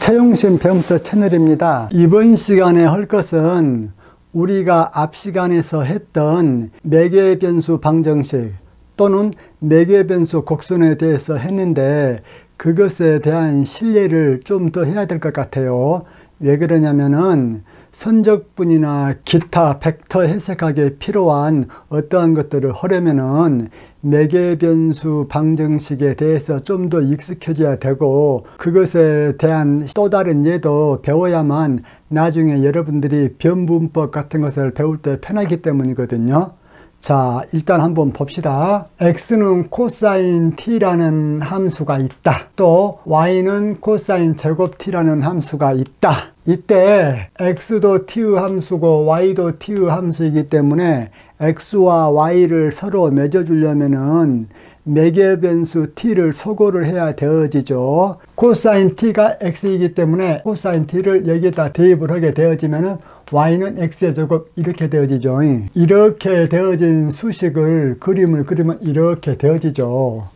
최용신 배움터 채널입니다. 이번 시간에 할 것은 우리가 앞 시간에서 했던 매개변수 방정식 또는 매개변수 곡선에 대해서 했는데 그것에 대한 실례를 좀 더 해야 될 것 같아요. 왜 그러냐면은 선적분이나 기타 벡터 해석하기에 필요한 어떠한 것들을 하려면은 매개변수 방정식에 대해서 좀 더 익숙해져야 되고 그것에 대한 또 다른 예도 배워야만 나중에 여러분들이 변분법 같은 것을 배울 때 편하기 때문이거든요. 자, 일단 한번 봅시다. x는 코사인 t라는 함수가 있다. 또 y는 코사인 제곱 t라는 함수가 있다. 이때 x도 t의 함수고 y도 t의 함수이기 때문에 x와 y를 서로 맺어주려면은 매개변수 t를 소거를 해야 되어지죠. 코사인 t가 x이기 때문에 코사인 t를 여기에다 대입을 하게 되어지면은 y는 x의 제곱 이렇게 되어지죠. 이렇게 되어진 수식을 그림을 그리면 이렇게 되어지죠.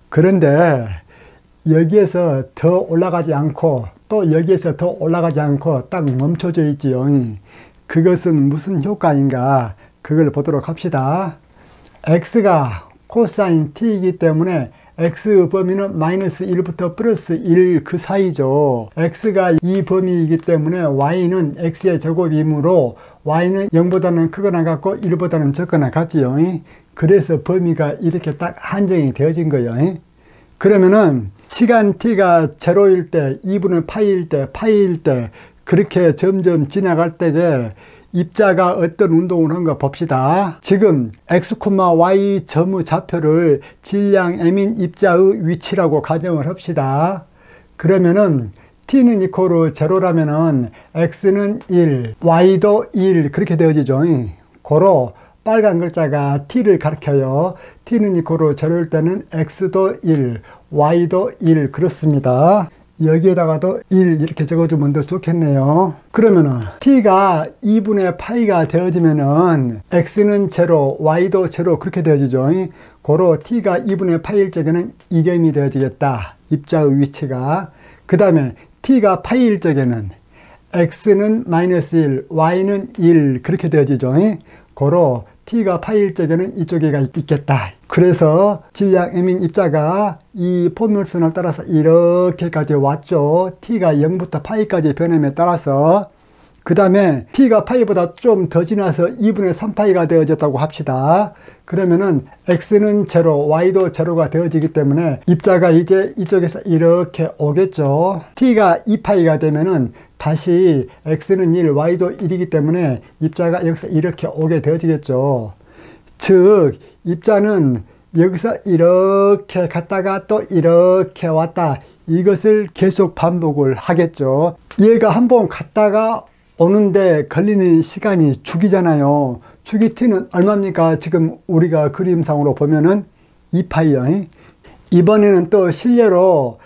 그런데 여기에서 더 올라가지 않고 또 여기에서 더 올라가지 않고 딱 멈춰져 있지요. 그것은 무슨 효과인가 그걸 보도록 합시다. x가 코사인 t이기 때문에 x 범위는 마이너스 1부터 플러스 1 그 사이죠. x가 이 범위이기 때문에 y는 x의 제곱이므로 y는 0보다는 크거나 같고 1보다는 적거나 같지요. 그래서 범위가 이렇게 딱 한정이 되어진 거예요. 그러면은 시간 t가 0일 때, 2분의 파이일 때, 파이일 때 그렇게 점점 지나갈 때에 입자가 어떤 운동을 한가 봅시다. 지금 x, y 점의 좌표를 질량 m인 입자의 위치라고 가정을 합시다. 그러면은 t는 이코르 0라면은 x는 1, y도 1 그렇게 되어지죠. 고로 빨간 글자가 t를 가리켜요. t는 이코르 0일 때는 x도 1, y도 1 그렇습니다. 여기에다가도 1 이렇게 적어주면 더 좋겠네요. 그러면은 t가 2분의 파이가 되어지면은 x는 0, y도 0 그렇게 되어지죠. 고로 t가 2분의 파이일 적에는 2점이 되어지겠다. 입자의 위치가. 그 다음에 t가 파이일 적에는 x는 마이너스 1, y는 1 그렇게 되어지죠. 고로 t가 파이일 적에는 이쪽에가 있겠다. 그래서 질량 m인 입자가 이 포뮬선을 따라서 이렇게까지 왔죠. t가 0부터 파이까지 변함에 따라서. 그 다음에 t가 파이보다 좀 더 지나서 2분의 3파이가 되어졌다고 합시다. 그러면은 x는 0, y도 0가 되어지기 때문에 입자가 이제 이쪽에서 이렇게 오겠죠. t가 2파이가 되면은 다시 x는 1, y도 1이기 때문에 입자가 여기서 이렇게 오게 되어지겠죠. 즉 입자는 여기서 이렇게 갔다가 또 이렇게 왔다. 이것을 계속 반복을 하겠죠. 얘가 한번 갔다가 오는데 걸리는 시간이 축이잖아요. 축이 t는 얼마입니까? 지금 우리가 그림상으로 보면은 2파이요. 이번에는 또 실례로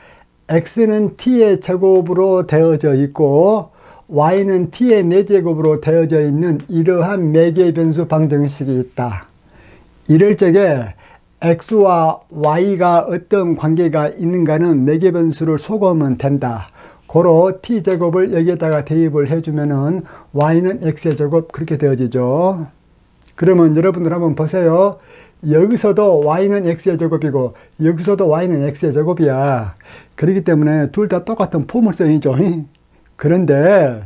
x는 t의 제곱으로 되어져 있고 y는 t의 4제곱으로 되어져 있는 이러한 매개변수 방정식이 있다. 이럴 적에 x와 y가 어떤 관계가 있는가는 매개변수를 속으면 된다. 고로 t제곱을 여기에다가 대입을 해주면은 y는 x의 제곱 그렇게 되어지죠. 그러면 여러분들 한번 보세요. 여기서도 y는 x의 제곱이고 여기서도 y는 x의 제곱이야. 그렇기 때문에 둘 다 똑같은 포물선이죠. 그런데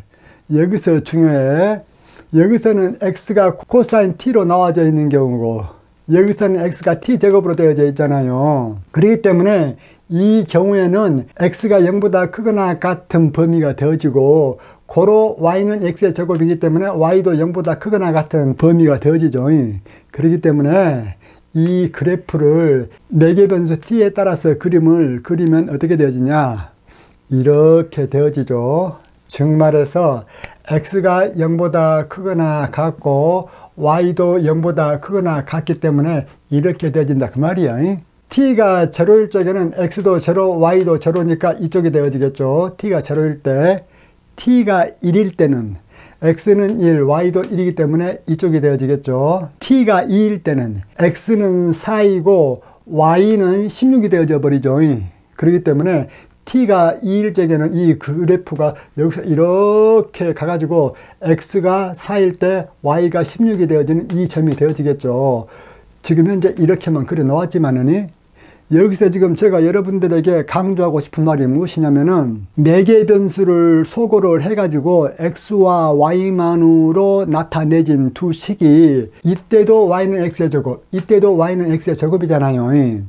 여기서 중요해. 여기서는 x가 코사인 t로 나와져 있는 경우고 여기서는 x가 t제곱으로 되어져 있잖아요. 그렇기 때문에 이 경우에는 x가 0보다 크거나 같은 범위가 되어지고 고로 y는 x의 제곱이기 때문에 y도 0보다 크거나 같은 범위가 되어지죠. 그렇기 때문에 이 그래프를 매개변수 t에 따라서 그림을 그리면 어떻게 되어지냐 이렇게 되어지죠. 즉 말해서 x가 0보다 크거나 같고 y도 0보다 크거나 같기 때문에 이렇게 되어진다 그 말이야. t가 0일 적에는 x도 0, y도 0니까 이쪽이 되어지겠죠. t가 0일 때. t가 1일 때는 x는 1, y도 1이기 때문에 이쪽이 되어지겠죠. t가 2일 때는 x는 4이고 y는 16이 되어져 버리죠. 그렇기 때문에 t가 2일 적에는 이 그래프가 여기서 이렇게 가가지고 x가 4일 때 y가 16이 되어지는 이 점이 되어지겠죠. 지금 현재 이렇게만 그려 놓았지만은 여기서 지금 제가 여러분들에게 강조하고 싶은 말이 무엇이냐면은 매개 변수를 소거를 해가지고 x와 y만으로 나타내진 두 식이 이때도 y는 x의 제곱, 이때도 y는 x의 제곱이잖아요.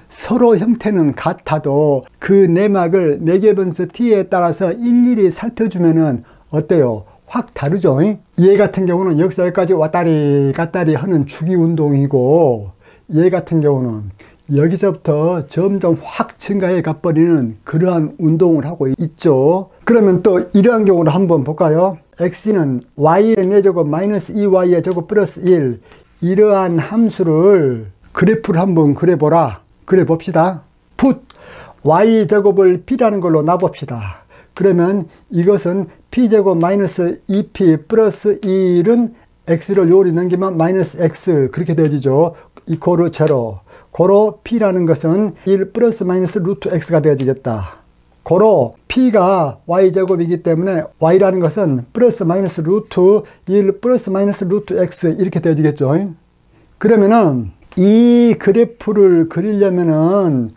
서로 형태는 같아도 그 내막을 매개 변수 t에 따라서 일일이 살펴주면은 어때요? 확 다르죠. 얘 같은 경우는 여기서 여기까지 왔다리 갔다리 하는 주기 운동이고, 얘 같은 경우는 여기서부터 점점 확 증가해 가버리는 그러한 운동을 하고 있죠. 그러면 또 이러한 경우를 한번 볼까요? x는 y의 4제곱 마이너스 2y의 제곱 플러스 1, 이러한 함수를 그래프를 한번 그려보라. 그래 봅시다. put y제곱을 p라는 걸로 놔봅시다. 그러면 이것은 p제곱 마이너스 2p 플러스 1은 x를 요리 넘기면 마이너스 x 그렇게 되어지죠. 이코르 제로. 고로 p라는 것은 1 플러스 마이너스 루트 x가 되어지겠다. 고로 p가 y제곱이기 때문에 y라는 것은 플러스 마이너스 루트 1 플러스 마이너스 루트 x 이렇게 되어지겠죠. 그러면은 이 그래프를 그리려면은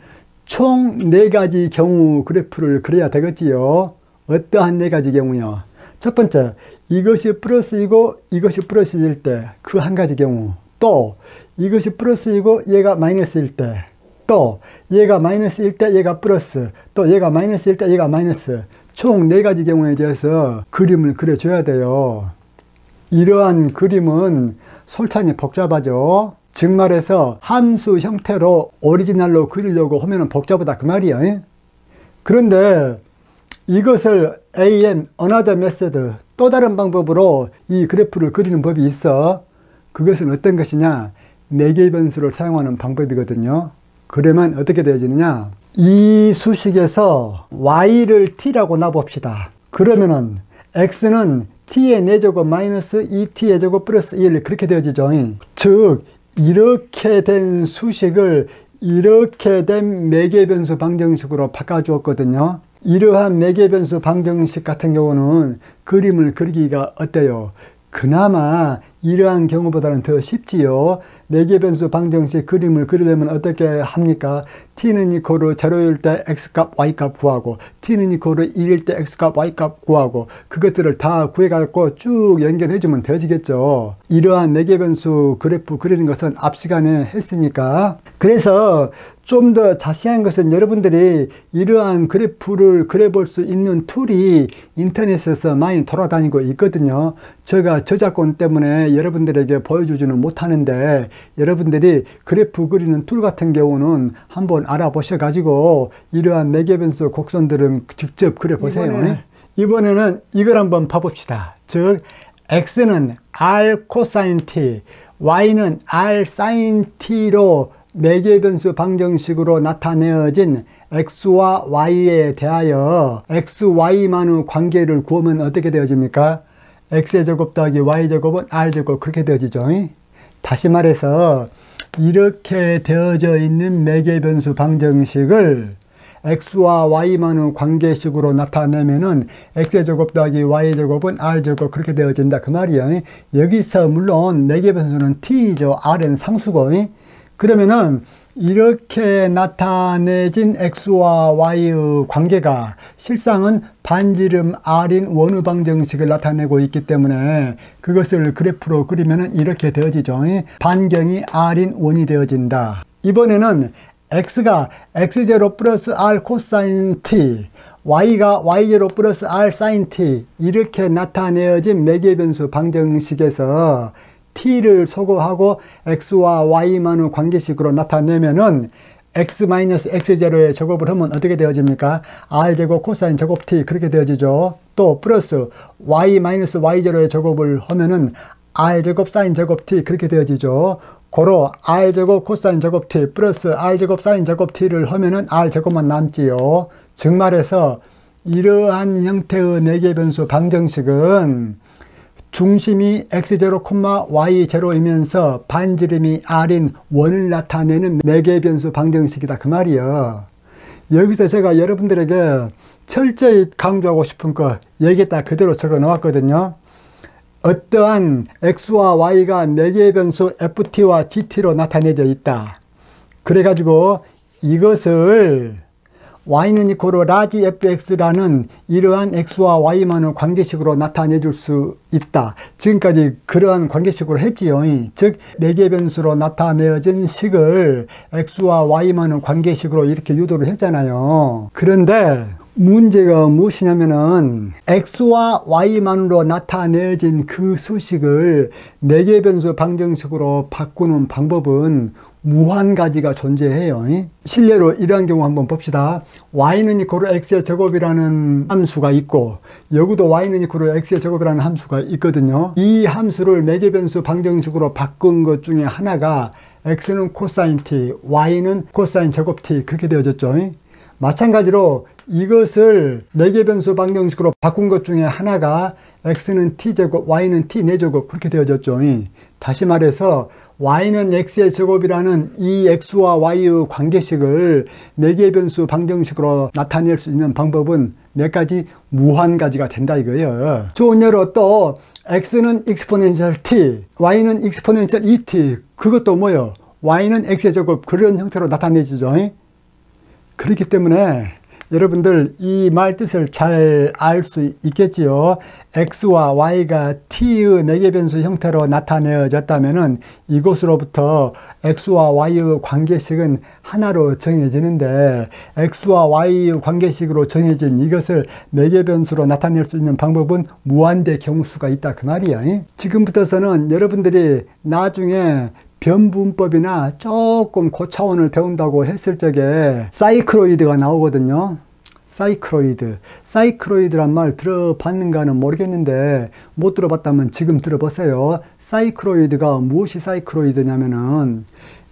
총 4가지 경우 그래프를 그려야 되겠지요. 어떠한 4가지 경우요? 첫 번째, 이것이 플러스이고 이것이 플러스일 때 그 한 가지 경우, 또 이것이 플러스이고 얘가 마이너스일 때, 또 얘가 마이너스일 때 얘가 플러스, 또 얘가 마이너스일 때 얘가 마이너스, 총 4가지 경우에 대해서 그림을 그려줘야 돼요. 이러한 그림은 솔찬히 복잡하죠. 즉 말해서 함수 형태로 오리지널로 그리려고 하면 복잡하다 그 말이에요. 그런데 이것을 AM, another method, 또 다른 방법으로 이 그래프를 그리는 법이 있어. 그것은 어떤 것이냐? 매개 변수를 사용하는 방법이거든요. 그러면 어떻게 되어지느냐? 이 수식에서 y를 t라고 놔봅시다. 그러면은 x는 t의 4제곱 마이너스 2t의 제곱 플러스 1 그렇게 되어지죠. 즉 이렇게 된 수식을 이렇게 된 매개 변수 방정식으로 바꿔주었거든요. 이러한 매개 변수 방정식 같은 경우는 그림을 그리기가 어때요? 그나마 이러한 경우보다는 더 쉽지요. 매개 변수 방정식 그림을 그리려면 어떻게 합니까? t는 이코르 0일 때 x값 y값 구하고, t는 이코르 1일 때 x값 y값 구하고, 그것들을 다 구해갖고 쭉 연결해주면 되어지겠죠. 이러한 매개 변수 그래프 그리는 것은 앞 시간에 했으니까. 그래서 좀 더 자세한 것은 여러분들이 이러한 그래프를 그려볼 수 있는 툴이 인터넷에서 많이 돌아다니고 있거든요. 제가 저작권 때문에 여러분들에게 보여주지는 못하는데, 여러분들이 그래프 그리는 툴 같은 경우는 한번 알아보셔가지고 이러한 매개 변수 곡선들은 직접 그려보세요. 이번에는 이걸 한번 봐봅시다. 즉 x는 r 코사인 t, y는 r 사인 t로 매개 변수 방정식으로 나타내어진 x와 y에 대하여 x, y만의 관계를 구하면 어떻게 되어집니까? x의 제곱 더하기 y 제곱은 r 제곱 그렇게 되어지죠. 다시 말해서 이렇게 되어져 있는 매개 변수 방정식을 x와 y만의 관계식으로 나타내면은 x의 제곱 더하기 y 제곱은 r 제곱 그렇게 되어진다 그 말이에요. 여기서 물론 매개 변수는 t죠. r은 상수고. 그러면은 이렇게 나타내진 x와 y의 관계가 실상은 반지름 r인 원의 방정식을 나타내고 있기 때문에 그것을 그래프로 그리면 이렇게 되어지죠. 반경이 r인 원이 되어진다. 이번에는 x가 x0 플러스 r 코사인 t, y가 y0 플러스 r 사인 t 이렇게 나타내어진 매개 변수 방정식에서 t를 소거하고 x와 y만의 관계식으로 나타내면은 x-x0의 제곱을 하면 어떻게 되어집니까? r제곱 코사인 제곱 t 그렇게 되어지죠. 또 플러스 y-y0의 제곱을 하면은 r제곱 사인 제곱 t 그렇게 되어지죠. 고로 r제곱 코사인 제곱 t 플러스 r제곱 사인 제곱 t를 하면은 r제곱만 남지요. 즉 말해서 이러한 형태의 매개 변수 방정식은 중심이 x0, y0이면서 반지름이 r인 원을 나타내는 매개 변수 방정식이다 그 말이에요. 여기서 제가 여러분들에게 철저히 강조하고 싶은 거 여기에다 그대로 적어 놓았거든요. 어떠한 x와 y가 매개의 변수 ft와 gt로 나타내져 있다. 그래가지고 이것을 y는 이코로 라지 fx라는 이러한 x와 y만의 관계식으로 나타내 줄 수 있다. 지금까지 그러한 관계식으로 했지요. 즉 매개 변수로 나타내어진 식을 x와 y만의 관계식으로 이렇게 유도를 했잖아요. 그런데 문제가 무엇이냐면은 x와 y만으로 나타내어진 그 수식을 매개 변수 방정식으로 바꾸는 방법은 무한 가지가 존재해요. 실례로 이러한 경우 한번 봅시다. y는 이코로 x의 제곱이라는 함수가 있고 여기도 y는 이코로 x의 제곱이라는 함수가 있거든요. 이 함수를 매개변수 방정식으로 바꾼 것 중에 하나가 x는 코사인 t, y는 코사인 제곱 t 그렇게 되어졌죠. 마찬가지로 이것을 매개변수 방정식으로 바꾼 것 중에 하나가 x는 t제곱, y는 t 4제곱 그렇게 되어졌죠. 다시 말해서 y는 x의 제곱이라는 이 x와 y의 관계식을 매개변수 방정식으로 나타낼 수 있는 방법은 몇 가지? 무한 가지가 된다 이거예요. 좋은 예로 또 x는 exponential t, y는 exponential 2t 그것도 뭐요? y는 x의 제곱 그런 형태로 나타내지죠. 그렇기 때문에 여러분들 이 말 뜻을 잘 알 수 있겠지요. x와 y가 t의 매개변수 형태로 나타내어졌다면 이곳으로부터 x와 y의 관계식은 하나로 정해지는데 x와 y의 관계식으로 정해진 이것을 매개변수로 나타낼 수 있는 방법은 무한대 경우수가 있다 그 말이야. 지금부터서는 여러분들이 나중에 변분법이나 조금 고차원을 배운다고 했을 적에 사이클로이드가 나오거든요. 사이클로이드란 말 들어봤는가는 모르겠는데 못 들어봤다면 지금 들어보세요. 사이클로이드가 무엇이 사이클로이드냐면은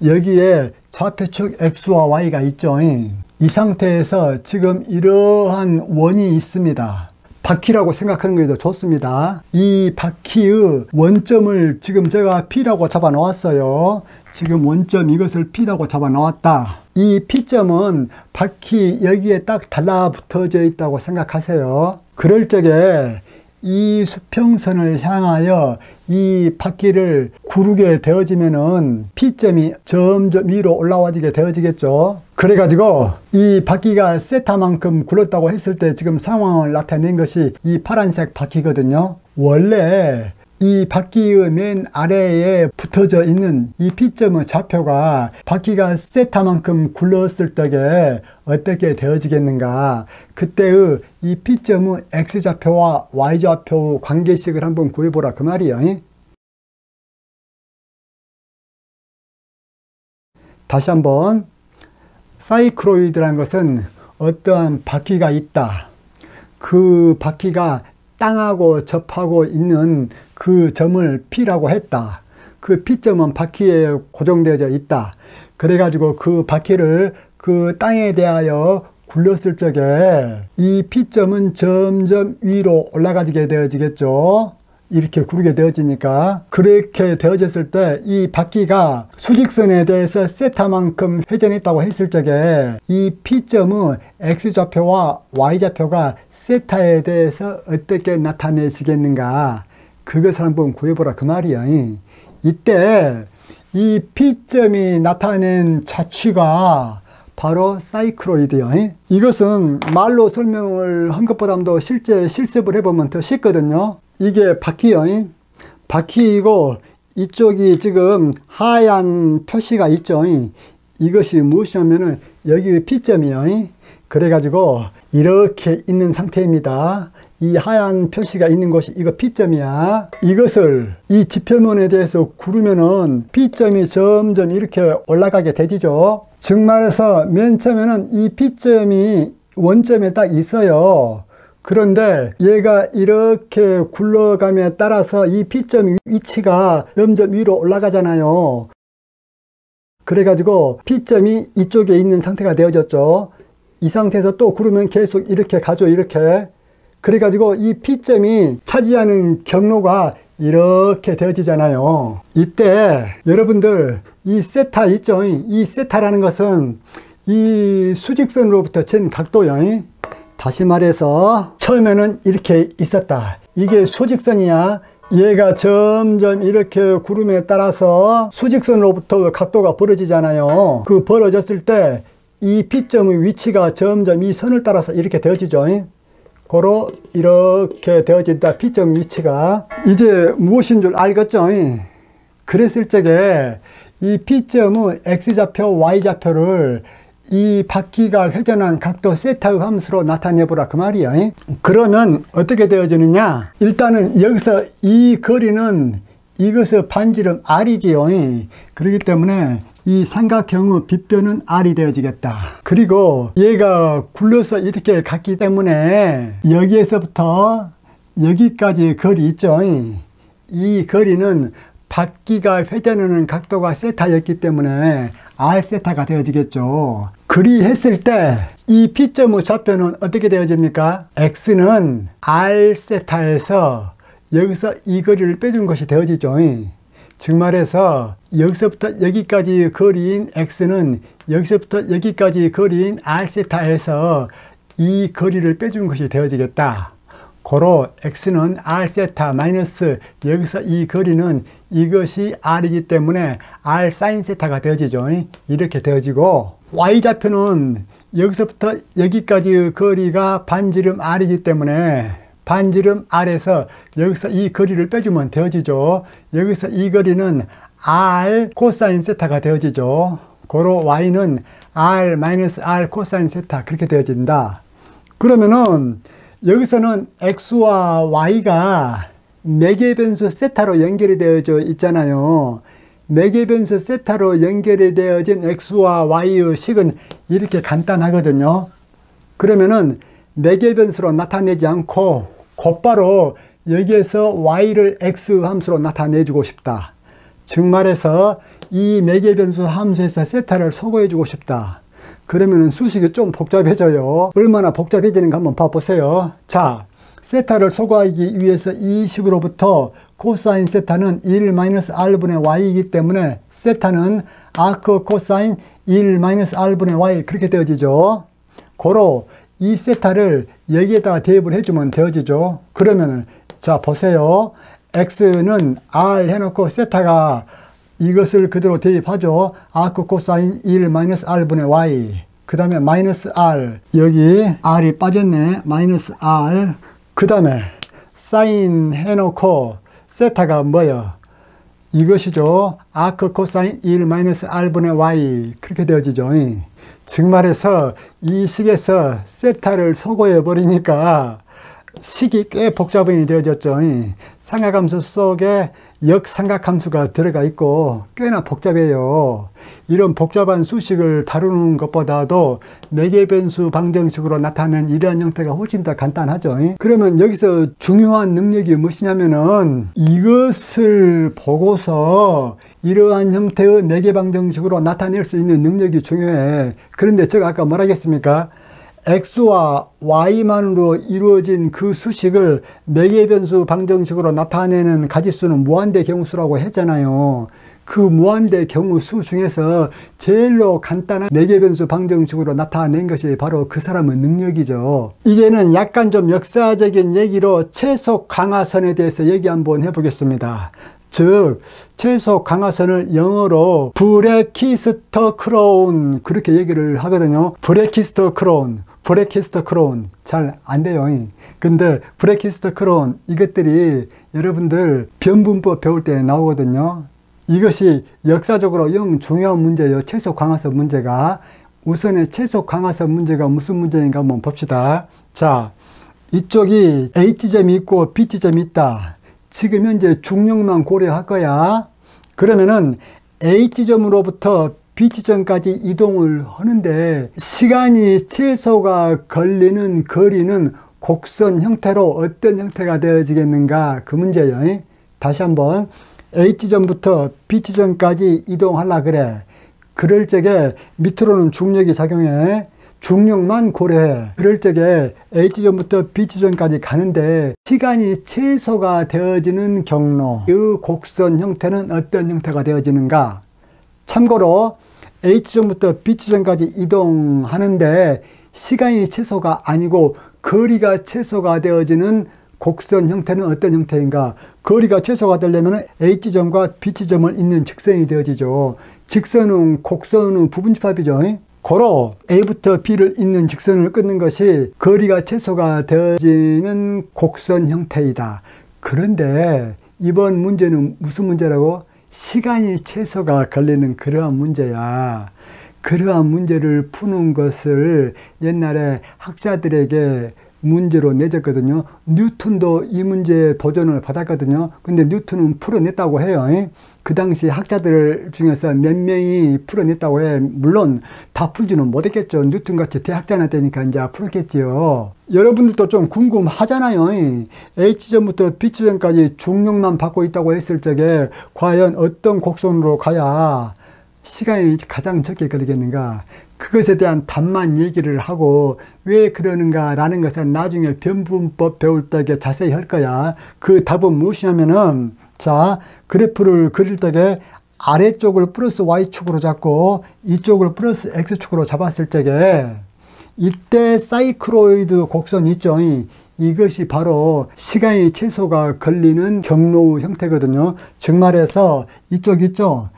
여기에 좌표축 x와 y가 있죠. 이 상태에서 지금 이러한 원이 있습니다. 바퀴라고 생각하는 게 더 좋습니다. 이 바퀴의 원점을 지금 제가 P라고 잡아 놓았어요. 지금 원점 이것을 P라고 잡아 놓았다. 이 P점은 바퀴 여기에 딱 달라붙어져 있다고 생각하세요. 그럴 적에 이 수평선을 향하여 이 바퀴를 구르게 되어지면은 P점이 점점 위로 올라와지게 되어지겠죠. 그래가지고 이 바퀴가 세타만큼 굴렀다고 했을 때 지금 상황을 나타낸 것이 이 파란색 바퀴거든요. 원래 이 바퀴의 맨 아래에 붙어져 있는 이 P점의 좌표가 바퀴가 세타만큼 굴렀을 때에 어떻게 되어지겠는가. 그때의 이 P점의 X좌표와 Y좌표 관계식을 한번 구해보라 그 말이에요. 다시 한번 사이클로이드라는 것은 어떠한 바퀴가 있다. 그 바퀴가 땅하고 접하고 있는 그 점을 P라고 했다. 그 P점은 바퀴에 고정되어져 있다. 그래가지고 그 바퀴를 그 땅에 대하여 굴렸을 적에 이 P점은 점점 위로 올라가게 되어지겠죠. 이렇게 구르게 되어지니까 그렇게 되어졌을 때 이 바퀴가 수직선에 대해서 세타만큼 회전했다고 했을 적에 이 P점의 X좌표와 Y좌표가 세타에 대해서 어떻게 나타내지겠는가 그것을 한번 구해보라 그 말이야. 이때 이 P점이 나타낸 자취가 바로 사이클로이드요. 이것은 말로 설명을 한 것보다도 실제 실습을 해보면 더 쉽거든요. 이게 바퀴요. 바퀴이고 이쪽이 지금 하얀 표시가 있죠. 이것이 무엇이냐면은 여기 P점이요. 그래가지고 이렇게 있는 상태입니다. 이 하얀 표시가 있는 곳이 이거 P점이야. 이것을 이 지표면에 대해서 구르면은 P점이 점점 이렇게 올라가게 되지죠. 즉 말해서 맨 처음에는 이 P점이 원점에 딱 있어요. 그런데 얘가 이렇게 굴러감에 따라서 이 P점 위치가 점점 위로 올라가잖아요. 그래가지고 P점이 이쪽에 있는 상태가 되어졌죠. 이 상태에서 또 구르면 계속 이렇게 가죠. 이렇게. 그래가지고 이 P점이 차지하는 경로가 이렇게 되어지잖아요. 이때 여러분들 이 세타 있죠. 이 세타라는 것은 이 수직선으로부터 잰 각도요. 다시 말해서 처음에는 이렇게 있었다. 이게 수직선이야. 얘가 점점 이렇게 구름에 따라서 수직선으로부터 각도가 벌어지잖아요. 그 벌어졌을 때 이 P점의 위치가 점점 이 선을 따라서 이렇게 되어지죠. 고로 이렇게 되어진다. P점 위치가 이제 무엇인 줄 알겠죠? 그랬을 적에 이 P점의 X좌표, Y좌표를 이 바퀴가 회전한 각도 세타의 함수로 나타내 보라 그 말이에요. 그러면 어떻게 되어지느냐? 일단은 여기서 이 거리는 이것의 반지름 R이지요. 그렇기 때문에 이 삼각형의 빗변은 R이 되어지겠다. 그리고 얘가 굴러서 이렇게 갔기 때문에 여기에서부터 여기까지 거리 있죠. 이 거리는 바퀴가 회전하는 각도가 세타였기 때문에 R 세타가 되어지겠죠. 그리했을 때 이 P점의 좌표는 어떻게 되어집니까? X는 R 세타에서 여기서 이 거리를 빼준 것이 되어지죠. 즉 말해서 여기서부터 여기까지 거리인 X는 여기서부터 여기까지 거리인 R 세타에서 이 거리를 빼준 것이 되어지겠다. 고로 X는 R 세타 마이너스 여기서 이 거리는 이것이 R이기 때문에 R 사인 세타가 되어지죠. 이렇게 되어지고 Y좌표는 여기서부터 여기까지 거리가 반지름 R이기 때문에 반지름 R에서 여기서 이 거리를 빼주면 되어지죠. 여기서 이 거리는 R 코사인 세타가 되어지죠. 고로 Y는 R 마이너스 R 코사인 세타 그렇게 되어진다. 그러면은 여기서는 X와 Y가 매개변수 세타로 연결이 되어져 있잖아요. 매개변수 세타로 연결이 되어진 X와 Y의 식은 이렇게 간단하거든요. 그러면은 매개변수로 나타내지 않고 곧바로 여기에서 Y를 X 함수로 나타내주고 싶다. 즉 말해서 이 매개변수 함수에서 세타를 소거해주고 싶다. 그러면 수식이 좀 복잡해져요. 얼마나 복잡해지는가 한번 봐보세요. 자, 세타를 소거하기 위해서 이 식으로부터 코사인 세타는 1-R분의 Y이기 때문에 세타는 아크 코사인 1-R분의 Y 그렇게 되어지죠. 고로 이 세타를 여기에다가 대입을 해주면 되어지죠. 그러면 자 보세요. X는 R 해놓고 세타가 이것을 그대로 대입하죠. 아크 코사인 1-R분의 Y 그 다음에 마이너스 R 여기 R이 빠졌네. 마이너스 R 그 다음에 사인 해놓고 세타가 뭐예요? 이것이죠. 아크 코사인 1-R분의 Y 그렇게 되어지죠. 즉 말해서 이 식에서 세타를 소거해 버리니까 식이 꽤 복잡하게 되어졌죠. 삼각함수 속에 역삼각함수가 들어가 있고 꽤나 복잡해요. 이런 복잡한 수식을 다루는 것보다도 매개변수 방정식으로 나타낸 이러한 형태가 훨씬 더 간단하죠. 그러면 여기서 중요한 능력이 무엇이냐면은 이것을 보고서 이러한 형태의 매개방정식으로 나타낼 수 있는 능력이 중요해. 그런데 제가 아까 뭐라 했습니까? X와 Y만으로 이루어진 그 수식을 매개변수 방정식으로 나타내는 가지수는 무한대 경우수라고 했잖아요. 그 무한대 경우수 중에서 제일로 간단한 매개변수 방정식으로 나타낸 것이 바로 그 사람의 능력이죠. 이제는 약간 좀 역사적인 얘기로 최속 강화선에 대해서 얘기 한번 해보겠습니다. 즉 최속 강화선을 영어로 브레키스터 크로운 그렇게 얘기를 하거든요. 브레키스터 크로운 잘 안 돼요. 근데 브레키스터 크로운 이것들이 여러분들 변분법 배울 때 나오거든요. 이것이 역사적으로 영 중요한 문제예요. 최속 강화선 문제가. 우선의 최속 강화선 문제가 무슨 문제인가 한번 봅시다. 자, 이쪽이 H점이 있고 B지점이 있다. 지금 현재 중력만 고려할 거야. 그러면은 H지점으로부터 B지점까지 이동을 하는데 시간이 최소가 걸리는 거리는 곡선 형태로 어떤 형태가 되어지겠는가 그 문제예요. 다시 한번 H지점부터 B지점까지 이동하려 그래. 그럴 적에 밑으로는 중력이 작용해. 중력만 고려해. 그럴 적에 H지점부터 B지점까지 가는데 시간이 최소가 되어지는 경로 이 곡선 형태는 어떤 형태가 되어지는가. 참고로 H점부터 B지점까지 이동하는데 시간이 최소가 아니고 거리가 최소가 되어지는 곡선 형태는 어떤 형태인가? 거리가 최소가 되려면 H지점과 B지점을 잇는 직선이 되어지죠. 직선은 곡선의 부분집합이죠. 고로 A부터 B를 잇는 직선을 끊는 것이 거리가 최소가 되어지는 곡선 형태이다. 그런데 이번 문제는 무슨 문제라고? 시간이 최소가 걸리는 그러한 문제야. 그러한 문제를 푸는 것을 옛날에 학자들에게 문제로 내줬거든요. 뉴턴도 이 문제에 도전을 받았거든요. 근데 뉴턴은 풀어냈다고 해요. 그 당시 학자들 중에서 몇 명이 풀어냈다고 해. 물론 다 풀지는 못했겠죠. 뉴턴같이 대학자나 되니까 이제 풀었겠지요. 여러분들도 좀 궁금하잖아요. H점부터 B점까지 중력만 받고 있다고 했을 적에 과연 어떤 곡선으로 가야 시간이 가장 적게 걸리겠는가? 그것에 대한 답만 얘기를 하고 왜 그러는가 라는 것은 나중에 변분법 배울 때 자세히 할 거야. 그 답은 무엇이냐면은, 자, 그래프를 그릴 때 아래쪽을 플러스 Y축으로 잡고 이쪽을 플러스 X축으로 잡았을 적에 이때 사이클로이드 곡선 있죠. 이것이 바로 시간이 최소가 걸리는 경로 형태거든요. 즉 말해서 이쪽 있죠.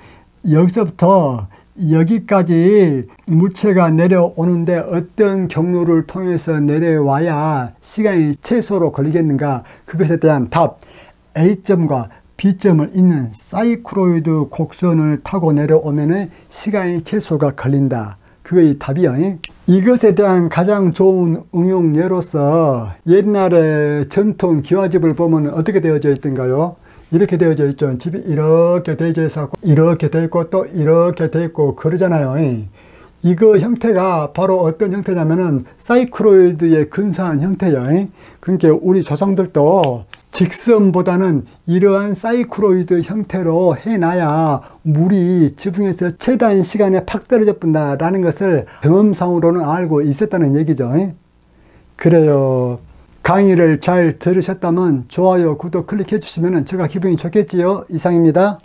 여기서부터 여기까지 물체가 내려오는데 어떤 경로를 통해서 내려와야 시간이 최소로 걸리겠는가? 그것에 대한 답, A점과 B점을 잇는 사이클로이드 곡선을 타고 내려오면 시간이 최소가 걸린다. 그게 답이요. 이것에 대한 가장 좋은 응용 예로서 옛날에 전통 기와집을 보면 어떻게 되어져 있던가요? 이렇게 되어져 있죠. 집이 이렇게 되어져 있어 이렇게 되어 있고 또 이렇게 되어 있고 그러잖아요. 이거 형태가 바로 어떤 형태냐면은 사이클로이드의 근사한 형태예요. 그러니까 우리 조상들도 직선보다는 이러한 사이클로이드 형태로 해놔야 물이 지붕에서 최대한 시간에 팍 떨어져 본다라는 것을 경험상으로는 알고 있었다는 얘기죠. 그래요. 강의를 잘 들으셨다면 좋아요, 구독 클릭해 주시면 제가 기분이 좋겠지요. 이상입니다.